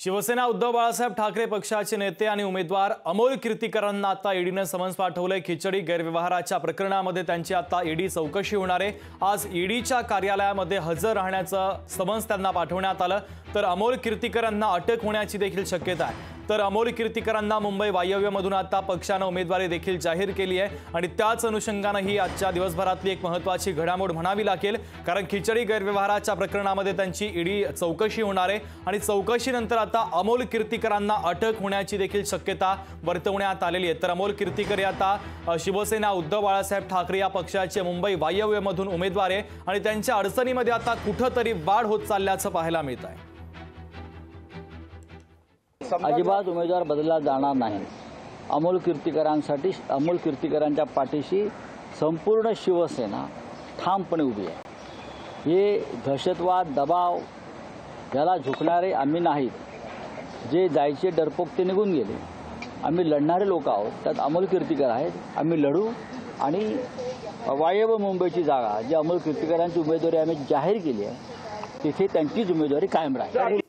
शिवसेना उद्धव बाळासाहेब ठाकरे पक्षाचे नेते आणि उमेदवार अमोल कीर्तीकरांना आता ईडीने समन्स पाठवले। खिचडी गैरव्यवहाराच्या प्रकरणामध्ये त्यांची आता ईडी चौकशी होणार आहे। आज ईडीच्या कार्यालयामध्ये हजर राहण्याचं समन्स त्यांना पाठवण्यात आलं। तर अमोल कीर्तीकरांना अटक होण्याची देखील शक्यता आहे। तर अमोल कीर्तीकरांना मुंबई वायव्यमधून आता पक्षाने उमेदवारी देखील जाहीर केली आहे आणि त्याच अनुषंगाने ही आजच्या दिवसभरातली एक महत्त्वाची घडामोड म्हणावी लागेल, कारण खिचडी गैरव्यवहाराच्या प्रकरणामध्ये त्यांची ईडी चौकशी होणार आहे आणि चौकशीनंतर आता अमोल कीर्तीकरांना अटक होण्याची देखील शक्यता वर्तवण्यात आलेली आहे। तर अमोल कीर्तीकर आता शिवसेना उद्धव बाळासाहेब ठाकरे या पक्षाचे मुंबई वायव्यमधून उमेदवार आहे आणि त्यांच्या अडचणीमध्ये आता कुठेतरी वाढ होत चालल्याचं पाहायला मिळत आहे। अजिबात उमेदवार बदलला जाणार नाही। अमोल कीर्तीकरांसाठी, अमोल कीर्तीकरांच्या पाठीशी संपूर्ण शिवसेना ठामपणे उभी आहे। हे दहशतवाद, दबाव याला झुकणारे आम्ही नाहीत। जे जायचे डरपोक ते निघून गेले। आम्ही लढणारे लोक आहोत, त्यात अमोल कीर्तीकर आहेत। आम्ही लढू आणि वायव्य मुंबईची जागा जी अमोल कीर्तीकरांची उमेदवारी आम्ही जाहीर केली आहे तिथे त्यांचीच उमेदवारी कायम राहील।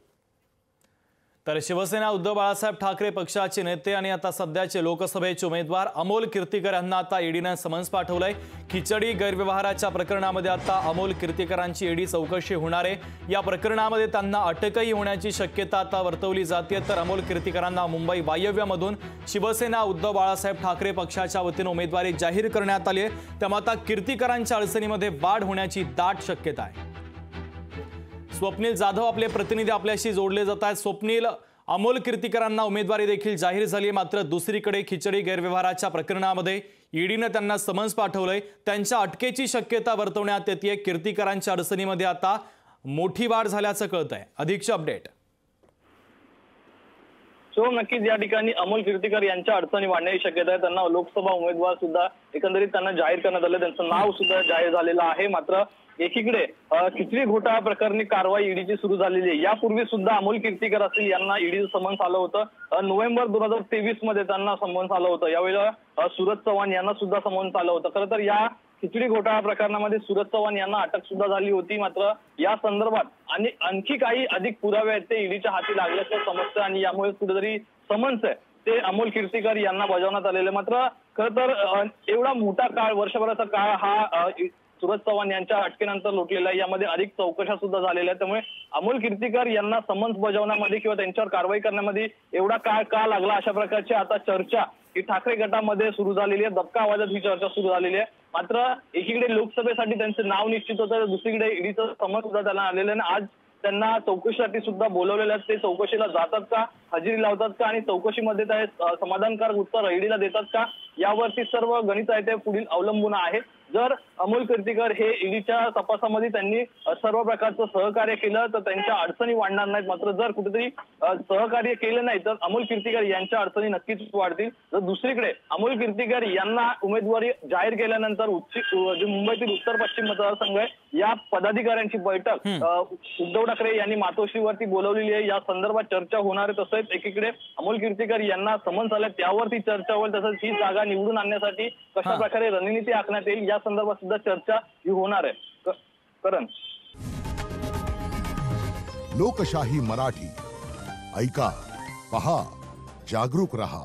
तर शिवसेना उद्धव बाळासाहेब ठाकरे पक्षाचे नेते आणि आता सध्याचे लोकसभेचे उमेदवार अमोल कीर्तीकर यांना आता ईडीने समन्स पाठवलंय। खिचडी गैरव्यवहाराच्या प्रकरणामध्ये आता अमोल कीर्तीकरांची ईडी चौकशी होणार आहे। या प्रकरणामध्ये त्यांना अटकही होण्याची शक्यता आता वर्तवली जाते। तर अमोल कीर्तीकरांना मुंबई वायव्यमधून शिवसेना उद्धव बाळासाहेब ठाकरे पक्षाच्या वतीने उमेदवारी जाहीर करण्यात आली आहे। त्यामुळे आता कीर्तीकरांच्या अडचणीमध्ये वाढ होण्याची दाट शक्यता आहे। स्वप्नील जाधव आपले प्रतिनिधी आपल्याशी जोडले जात आहेत। स्वप्नील, अमोल कीर्तीकरांना उमेदवारी देखील जाहीर झाली, मात्र दुसरीकडे खिचडी गैरव्यवहाराच्या प्रकरणामध्ये ईडीने त्यांना समन्स पाठवलंय। त्यांच्या अटकेची शक्यता वर्तवण्यात येते। कीर्तीकरांच्या अडचणीमध्ये आता मोठी वाढ झाल्याचं कळतंय। अधिकचे अपडेट। सो नक्कीच या ठिकाणी अमोल कीर्तीकर यांच्या अडचणी वाढण्याची शक्यता आहे। त्यांना लोकसभा उमेदवार सुद्धा एकंदरीत त्यांना जाहीर करण्यात आलं, त्यांचं नाव सुद्धा जाहीर झालेलं आहे। मात्र एकीकडे खिचडी घोटाळा प्रकरणी कारवाई ईडीची सुरू झालेली आहे। यापूर्वी सुद्धा अमोल कीर्तीकर असतील यांना ईडीचं समन्स आलं होतं। नोव्हेंबर 2023 मध्ये त्यांना समन्स आलं होतं। यावेळेला सूरज चव्हाण यांना सुद्धा समन्स आलं होतं। खरं तर या खिचडी घोटाळा प्रकरणामध्ये सूरज चव्हाण यांना अटक सुद्धा झाली होती। मात्र या संदर्भात आणि आणखी काही अधिक पुरावे आहेत ते ईडीच्या हाती लागल्याचं समजतं आणि यामुळे कुठेतरी समन्स आहे ते अमोल कीर्तीकर यांना बजावण्यात आलेले। मात्र खरं तर एवढा मोठा काळ, वर्षभराचा काळ हा सूरज चव्हाण यांच्या अटकेनंतर लोटलेला आहे। यामध्ये अधिक चौकशा सुद्धा झालेल्या आहेत। त्यामुळे अमोल कीर्तीकर यांना समन्स बजावण्यामध्ये किंवा त्यांच्यावर कारवाई करण्यामध्ये एवढा काळ का लागला, अशा प्रकारची आता चर्चा ही ठाकरे गटामध्ये सुरू झालेली आहे। दबका आवाजात ही चर्चा सुरू झालेली आहे। मात्र एकीकडे लोकसभेसाठी त्यांचं नाव निश्चित होतं, तर दुसरीकडे ईडीचं समन्स सुद्धा त्यांना आलेलं आहे। आज त्यांना चौकशीसाठी सुद्धा बोलवलेलं आहे। ते चौकशीला जातात का, हजेरी लावतात का आणि चौकशीमध्ये ते समाधानकारक उत्तर ईडीला देतात का, यावरती सर्व गणित आहे ते पुढील अवलंबून आहे। जर अमोल कीर्तीकर हे ईडीच्या तपासामध्ये त्यांनी सर्व प्रकारचं सहकार्य केलं तर त्यांच्या अडचणी वाढणार नाहीत। मात्र जर कुठेतरी सहकार्य केलं नाही तर अमोल कीर्तीकर यांच्या अडचणी नक्कीच वाढतील। तर दुसरीकडे अमोल कीर्तीकर यांना उमेदवारी जाहीर केल्यानंतर जे मुंबईतील उत्तर पश्चिम मतदारसंघ आहे या पदाधिकाऱ्यांची बैठक उद्धव ठाकरे यांनी मातोश्रीवरती बोलवलेली आहे। या संदर्भात चर्चा होणार आहे। तसंच एकीकडे अमोल कीर्तीकर यांना समन्स आले त्यावरती चर्चा होईल। तसंच ही जागा निवडून आणण्यासाठी कशा प्रकारे रणनीती आखण्यात येईल या संदर्भात सुद्धा चर्चा ही होणार आहे। करण, लोकशाही मराठी ऐका, पहा, जागरूक रहा।